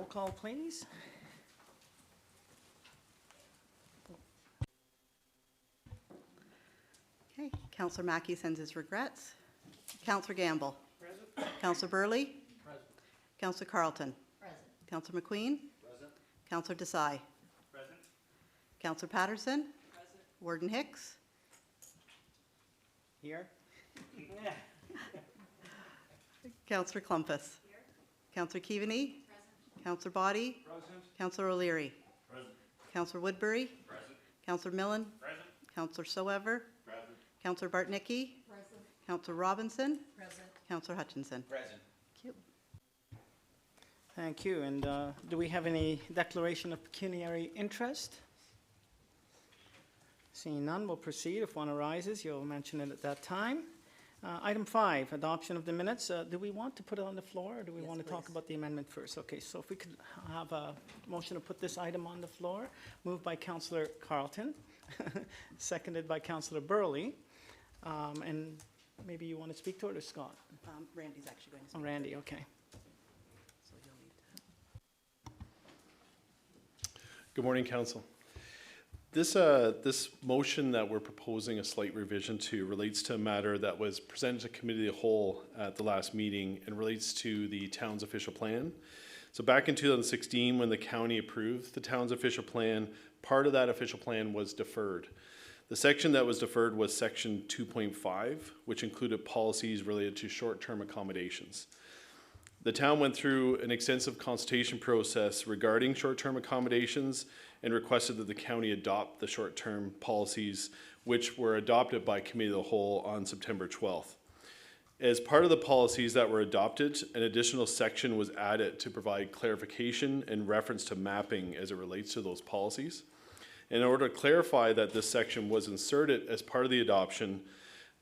call, please. Okay, Councillor Mackey sends his regrets. Councillor Gamble. Present. Councillor Burley. Present. Councillor Carleton. Present. Councillor McQueen. Present. Councillor Desai. Present. Councillor Patterson. Present. Warden Hicks. Here. Councillor Clumpus. Here. Councillor Keaveney. Present. Councillor Boddy. Present. Councillor O'Leary. Present. Councillor Woodbury. Present. Councillor Millen. Present. Councillor Soever. Present. Councillor Bartnicki. Present. Councillor Robinson. Present. Councillor Hutchinson. Present. Thank you. Thank you. And do we have any declaration of pecuniary interest? Seeing none, we'll proceed. If one arises, you'll mention it at that time. Item 5, adoption of the minutes. Do we want to put it on the floor, or do we Yes, want to talk please. about the amendment first? Okay, so if we could have a motion to put this item on the floor, moved by Councillor Carleton, seconded by Councillor Burley. And maybe you want to speak to it, or Scott? Randy's actually going to Oh, speak. Randy, okay. So you'll need to- Good morning, Council. This motion that we're proposing a slight revision to relates to a matter that was presented to Committee of the Whole at the last meeting and relates to the town's official plan. So back in 2016, when the county approved the town's official plan, part of that official plan was deferred. The section that was deferred was section 2.5, which included policies related to short-term accommodations. The town went through an extensive consultation process regarding short-term accommodations and requested that the county adopt the short-term policies, which were adopted by Committee of the Whole on September 12th. As part of the policies that were adopted, an additional section was added to provide clarification and reference to mapping as it relates to those policies. In order to clarify that this section was inserted as part of the adoption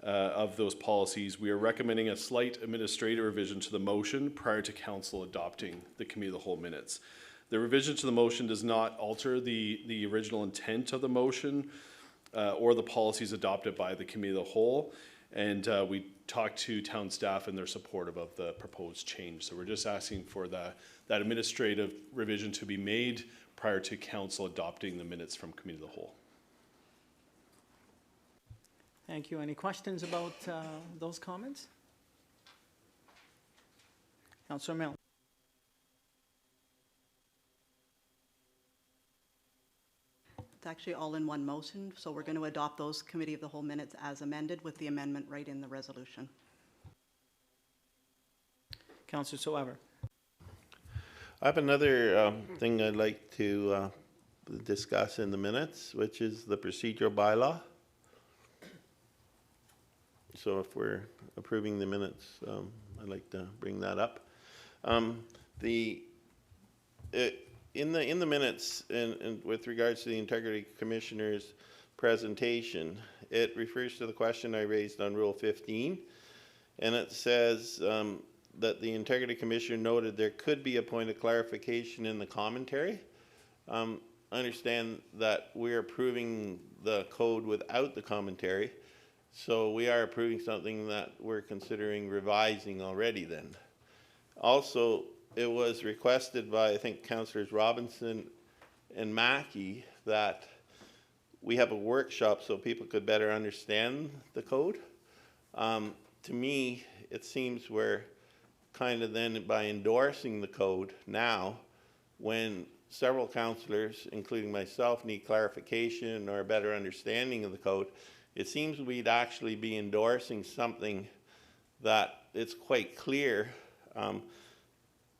of those policies, we are recommending a slight administrative revision to the motion prior to council adopting the Committee of the Whole minutes. The revision to the motion does not alter the original intent of the motion or the policies adopted by the Committee of the Whole. And we talked to town staff and they're supportive of the proposed change. So we're just asking for that administrative revision to be made prior to council adopting the minutes from Committee of the Whole. Thank you. Any questions about those comments? Councillor Milne. It's actually all in one motion, so we're going to adopt those Committee of the Whole minutes as amended with the amendment right in the resolution. Councillor Soever. I have another thing I'd like to discuss in the minutes, which is the procedural bylaw. So if we're approving the minutes, I'd like to bring that up. In the minutes, and with regards to the Integrity Commissioner's presentation, it refers to the question I raised on Rule 15, and it says that the Integrity Commissioner noted there could be a point of clarification in the commentary. I understand that we're approving the code without the commentary, so we are approving something that we're considering revising already then. Also, it was requested by, I think, Councillors Robinson and Mackey that we have a workshop so people could better understand the code. To me, it seems we're kind of then by endorsing the code now, when several councillors, including myself, need clarification or a better understanding of the code, it seems we'd actually be endorsing something that it's quite clear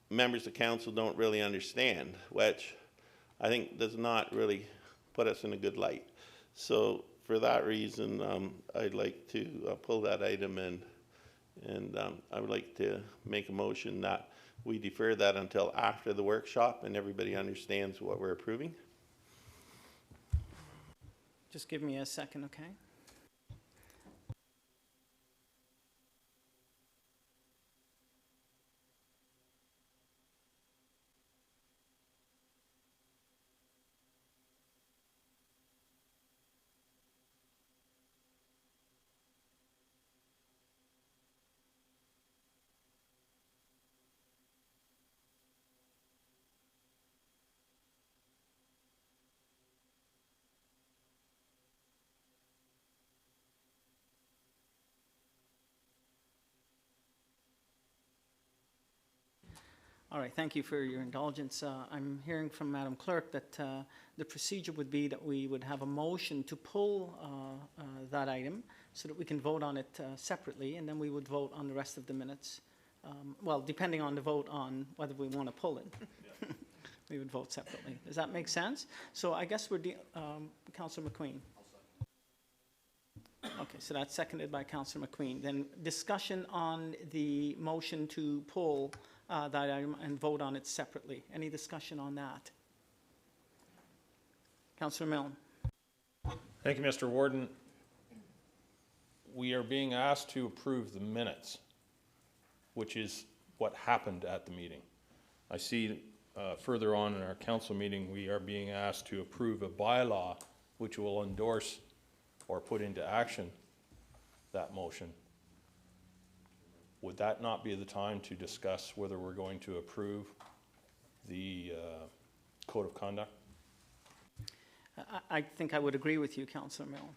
members of council don't really understand, which I think does not really put us in a good light. So for that reason, I'd like to pull that item in, and I would like to make a motion that we defer that until after the workshop and everybody understands what we're approving. Just give me a second, okay? All right, thank you for your indulgence. I'm hearing from Madam Clerk that the procedure would be that we would have a motion to pull that item so that we can vote on it separately, and then we would vote on the rest of the minutes. Well, depending on the vote on whether we want to pull it. We would vote separately. Does that make sense? So I guess we're, Councillor McQueen. Okay, so that's seconded by Councillor McQueen. Then discussion on the motion to pull that item and vote on it separately. Any discussion on that? Councillor Milne. Thank you, Mr. Warden. We are being asked to approve the minutes, which is what happened at the meeting. I see further on in our council meeting, we are being asked to approve a bylaw which will endorse or put into action that motion. Would that not be the time to discuss whether we're going to approve the code of conduct? I think I would agree with you, Councillor Milne.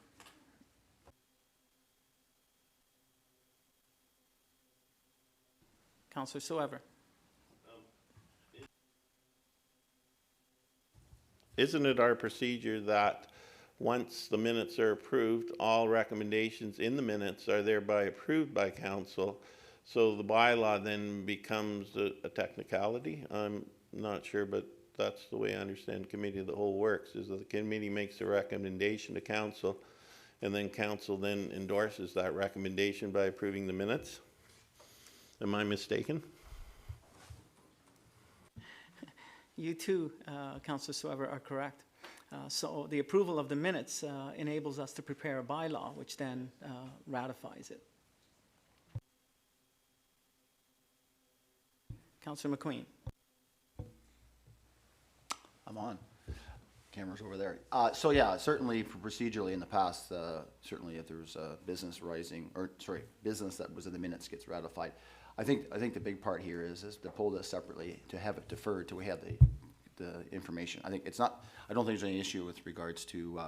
Councillor Soever. Isn't it our procedure that once the minutes are approved, all recommendations in the minutes are thereby approved by council? So the bylaw then becomes a technicality? I'm not sure, but that's the way I understand committee of the whole works, is that the committee makes a recommendation to council, and then council then endorses that recommendation by approving the minutes. Am I mistaken? You too, Councillor Soever, are correct. So the approval of the minutes enables us to prepare a bylaw, which then ratifies it. Councillor McQueen. I'm on. Camera's over there. So yeah, certainly procedurally in the past, certainly if there's business rising, or sorry, business that was in the minutes gets ratified. I think the big part here is to pull this separately, to have it deferred till we have the information. I think it's not, I don't think there's any issue with regards to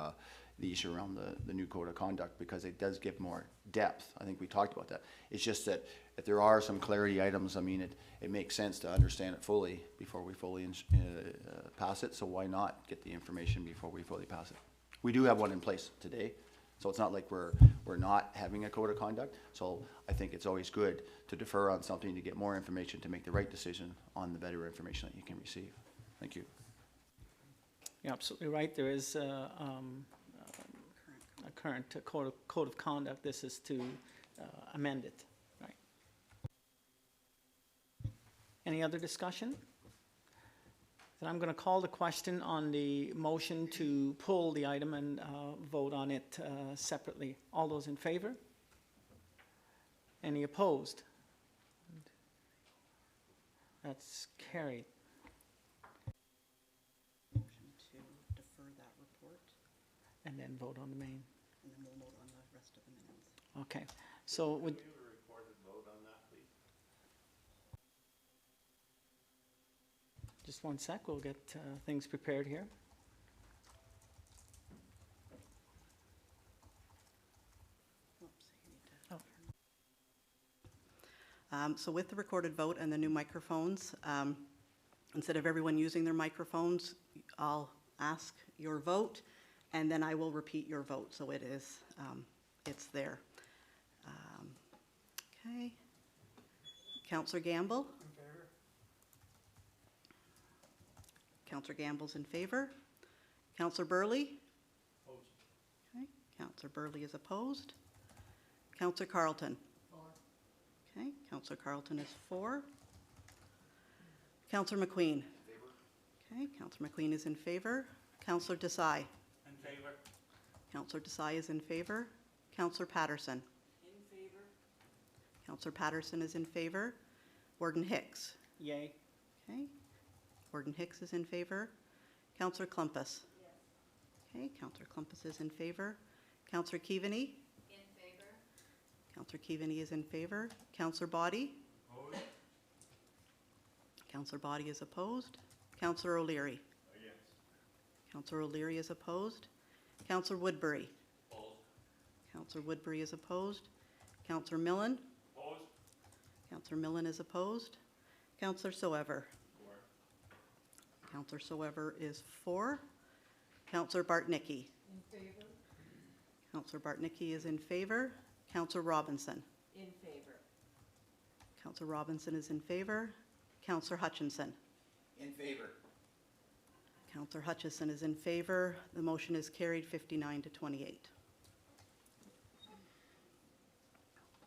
the issue around the new code of conduct, because it does give more depth. I think we talked about that. It's just that if there are some clarity items, I mean, it makes sense to understand it fully before we fully pass it. So why not get the information before we fully pass it? We do have one in place today. So it's not like we're not having a code of conduct. So I think it's always good to defer on something to get more information to make the right decision on the better information that you can receive. Thank you. You're absolutely right. There is a current code of conduct. This is to amend it, right? Any other discussion? Then I'm going to call the question on the motion to pull the item and vote on it separately. All those in favor? Any opposed? That's carried. Motion to defer that report, And then vote on the main. and then we'll vote on the rest of the minutes. Okay. So would, Can you have a recorded vote on that, please? just one sec, we'll get things prepared here. Whoops, you need to- So with the recorded vote and the new microphones, instead of everyone using their microphones, I'll ask your vote, and then I will repeat your vote, so it is, it's there. Okay. Counselor Gamble? In favor. Counselor Gamble's in favor. Counselor Burley? Opposed. Okay, Counselor Burley is opposed. Counselor Carlton? Okay, Counselor Carlton is for. Counselor McQueen? Okay, Counselor McQueen is in favor. Counselor Desai? In favor. Counselor Desai is in favor. Counselor Patterson? In favor. Counselor Patterson is in favor. Warden Hicks? Yay. Okay, Warden Hicks is in favor. Counselor Clumpus? Yes. Okay, Counselor Clumpus is in favor. Counselor Keaveney? In favor. Counselor Keaveney is in favor. Counselor Body? Opposed. Counselor Body is opposed. Counselor O'Leary? Yes. Counselor O'Leary is opposed. Counselor Woodbury? Opposed. Counselor Woodbury is opposed. Counselor Millen? Opposed. Counselor Millen is opposed. Counselor Soever. Counselor Soever is for. Counselor Bartnicki. In favor. Counselor Bartnicki is in favor. Counselor Robinson. In favor. Counselor Robinson is in favor. Counselor Hutchinson. In favor. Counselor Hutchison is in favor. The motion is carried 59 to 28.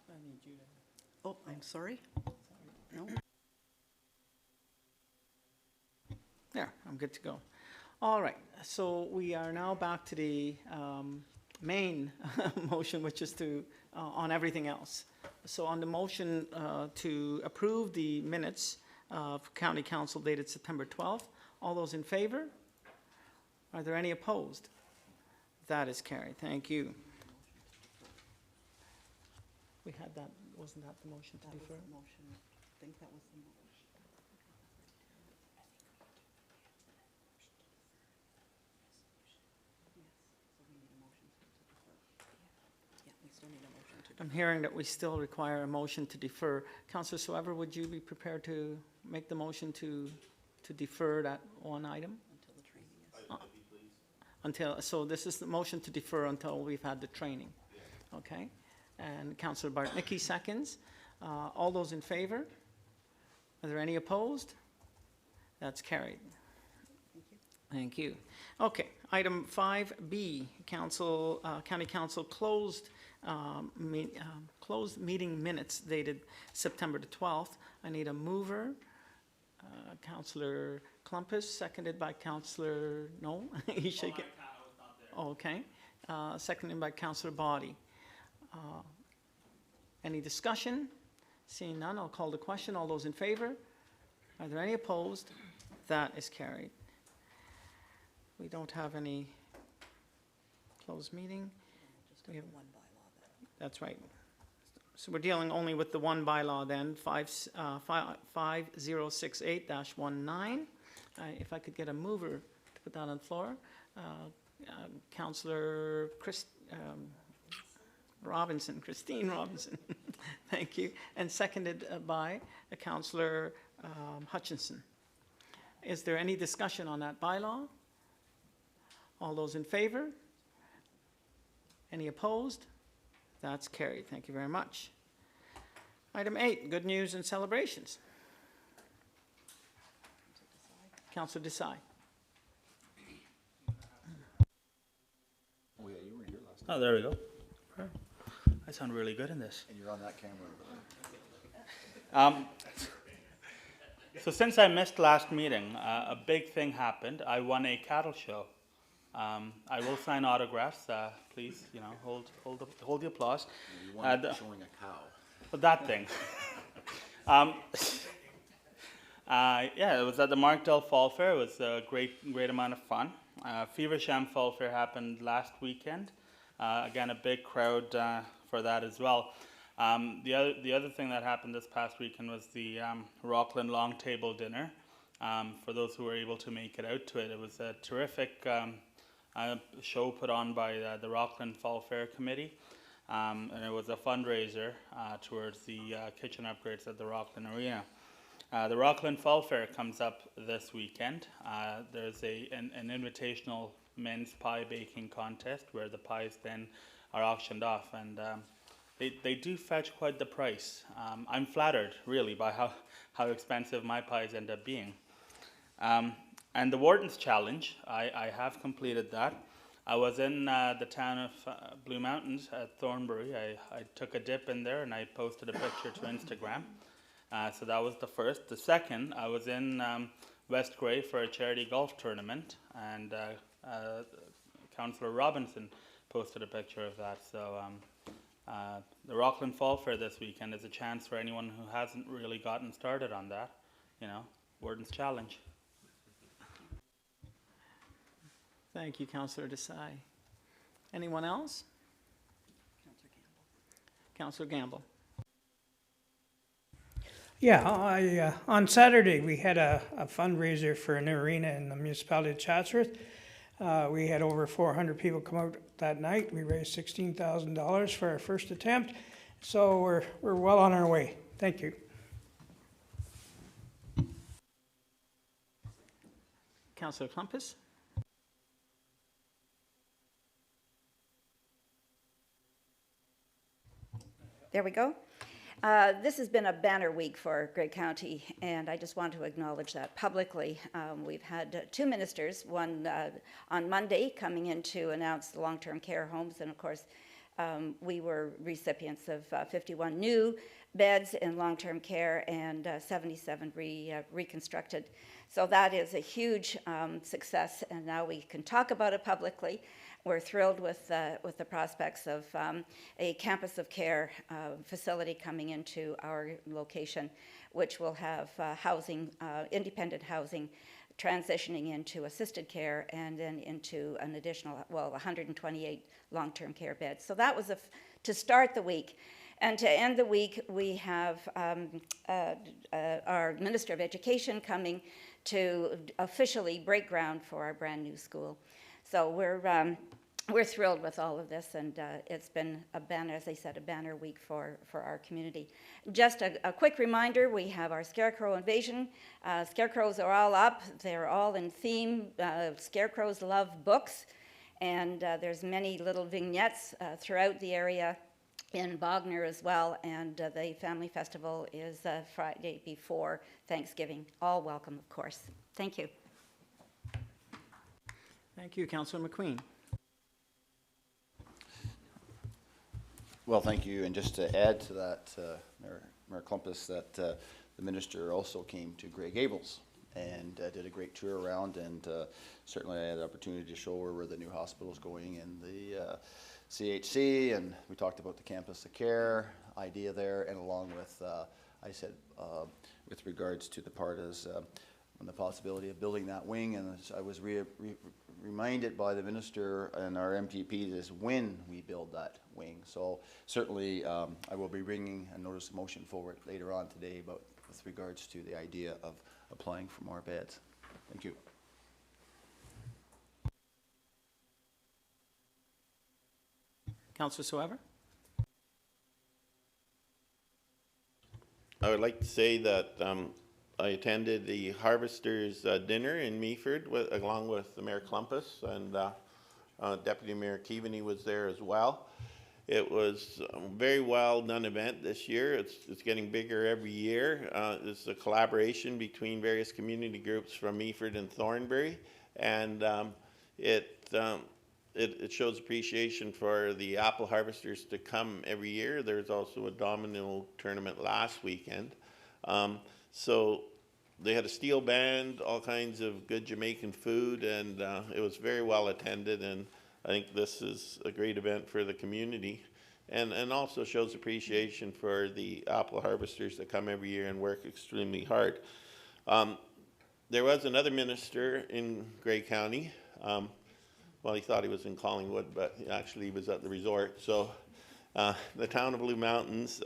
I need you to. Oh, I'm sorry. No? There, I'm good to go. All right, so we are now back to the main motion, which is to, on everything else. So on the motion to approve the minutes of County Council dated September 12th, all those in favor? Are there any opposed? That is carried, thank you. We had that, wasn't that the motion to That was defer? the motion. I think that was the motion. Yes, so we need a motion to defer. Yeah, we still need a motion to defer. I'm hearing that we still require a motion to defer. Councillor Soever, would you be prepared to make the motion to defer that one item? Until the training is. Until, so this is the motion to defer until we've had the training. Okay? And Councillor Bartnicki seconds. All those in favor? Are there any opposed? That's carried. Thank you. Okay, item 5B, Council, County Council closed meeting minutes dated September the 12th. I need a mover. Councillor Klumpus, seconded by Councillor, no? You shake it. Okay. Seconded by Councillor Body. Any discussion? Seeing none, I'll call the question. All those in favor? Are there any opposed? That is carried. We don't have any closed meeting. We have one bylaw then. That's right. So we're dealing only with the one bylaw then, 5068-19. If I could get a mover to put that on the floor. Councillor Robinson, Christine Robinson. Thank you. And seconded by Councillor Hutchinson. Is there any discussion on that bylaw? All those in favor? Any opposed? That's carried. Thank you very much. Item 8, good news and celebrations. Councillor Desai. Oh, yeah, you were here last Oh, there we go. I sound really good in this. and you're on that camera. So since I missed last meeting, a big thing happened. I won a cattle show. I will sign autographs. Please, you know, hold the applause. You want the- showing a cow. But that thing. Yeah, it was at the Markdale Fall Fair. It was a great amount of fun. Feversham Fall Fair happened last weekend. Again, a big crowd for that as well. The other thing that happened this past weekend was the Rockland Long Table Dinner. For those who were able to make it out to it, it was a terrific show put on by the Rockland Fall Fair Committee. And it was a fundraiser towards the kitchen upgrades at the Rockland Arena. The Rockland Fall Fair comes up this weekend. There's an invitational men's pie baking contest where the pies then are auctioned off, and they do fetch quite the price. I'm flattered, really, by how expensive my pies end up being. And the Warden's Challenge, I have completed that. I was in the town of Blue Mountains at Thornbury. I took a dip in there and I posted a picture to Instagram. So that was the first. The second, I was in West Grey for a charity golf tournament, and Councillor Robinson posted a picture of that. So the Rockland Fall Fair this weekend is a chance for anyone who hasn't really gotten started on that, you know, Warden's Challenge. Thank you, Councillor Desai. Anyone else? Councillor Gamble. Yeah, on Saturday, we had a fundraiser for an arena in the municipality of Chatsworth. We had over 400 people come out that night. We raised $16,000 for our first attempt, so we're well on our way. Thank you. Councillor Klumpus. There we go. This has been a banner week for Grey County, and I just want to acknowledge that publicly. We've had two ministers, one on Monday coming in to announce the long-term care homes, and of course, we were recipients of 51 new beds in long-term care and 77 reconstructed. So that is a huge success, and now we can talk about it publicly. We're thrilled with the prospects of a campus of care facility coming into our location, which will have housing, independent housing, transitioning into assisted care and then into an additional, 128 long-term care beds. So that was to start the week. And to end the week, we have our Minister of Education coming to officially break ground for our brand new school. So we're thrilled with all of this, and it's been a banner, as I said, a banner week for our community. Just a quick reminder, we have our Scarecrow Invasion. Scarecrows are all up. They're all in theme. Scarecrows love books, and there's many little vignettes throughout the area in Bogner as well, and the Family Festival is Friday before Thanksgiving. All welcome, of course. Thank you. Thank you, Councillor McQueen. Well, thank you, and just to add to that, Mayor Klumpus, that the minister also came to Grey Gables and did a great tour around, and certainly I had the opportunity to show her where the new hospital is going and the CHC, and we talked about the campus of care idea there, and along with, I said, with regards to the part as on the possibility of building that wing, and I was reminded by the minister and our MPP is when we build that wing. So certainly I will be bringing a notice of motion forward later on today about with regards to the idea of applying for more beds. Thank you. Councillor Soever. I would like to say that I attended the Harvesters dinner in Meaford along with the Mayor Klumpus, and Deputy Mayor Keaveney was there as well. It was a very well done event this year. It's getting bigger every year. It's a collaboration between various community groups from Meaford and Thornbury, and it shows appreciation for the apple harvesters to come every year. There's also a domino tournament last weekend. So they had a steel band, all kinds of good Jamaican food, and it was very well attended, and I think this is a great event for the community, and also shows appreciation for the apple harvesters that come every year and work extremely hard. There was another minister in Grey County. Well, he thought he was in Collingwood, but actually he was at the resort. So the town of Blue Mountains.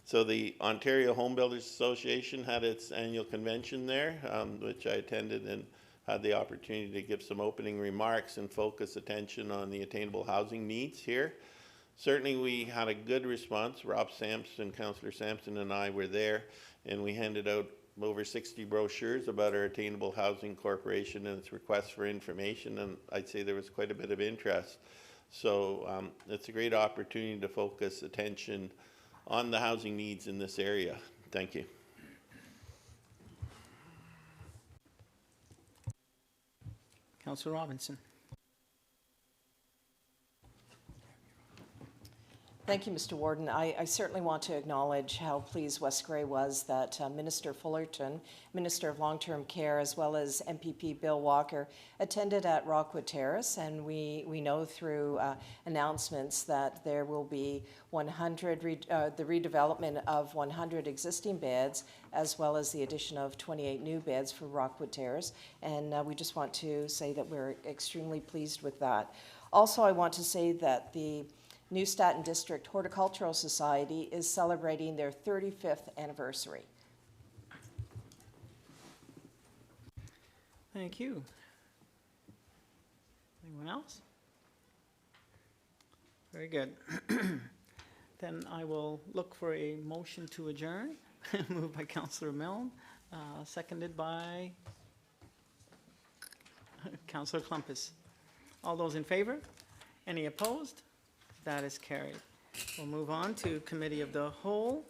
So the Ontario Home Builders Association had its annual convention there, which I attended and had the opportunity to give some opening remarks and focus attention on the attainable housing needs here. Certainly we had a good response. Rob Sampson, Councillor Sampson and I were there, and we handed out over 60 brochures about our Attainable Housing Corporation and its request for information, and I'd say there was quite a bit of interest. So it's a great opportunity to focus attention on the housing needs in this area. Thank you. Councillor Robinson. Thank you, Mr. Warden. I certainly want to acknowledge how pleased West Grey was that Minister Fullerton, Minister of Long-Term Care, as well as MPP Bill Walker, attended at Rockwood Terrace, and we know through announcements that there will be the redevelopment of 100 existing beds, as well as the addition of 28 new beds for Rockwood Terrace, and we just want to say that we're extremely pleased with that. Also, I want to say that the New Staten District Horticultural Society is celebrating their 35th anniversary. Thank you. Anyone else? Very good. Then I will look for a motion to adjourn. Moved by Councillor Milne, seconded by Councillor Clumpus. All those in favor? Any opposed? That is carried. We'll move on to Committee of the Whole.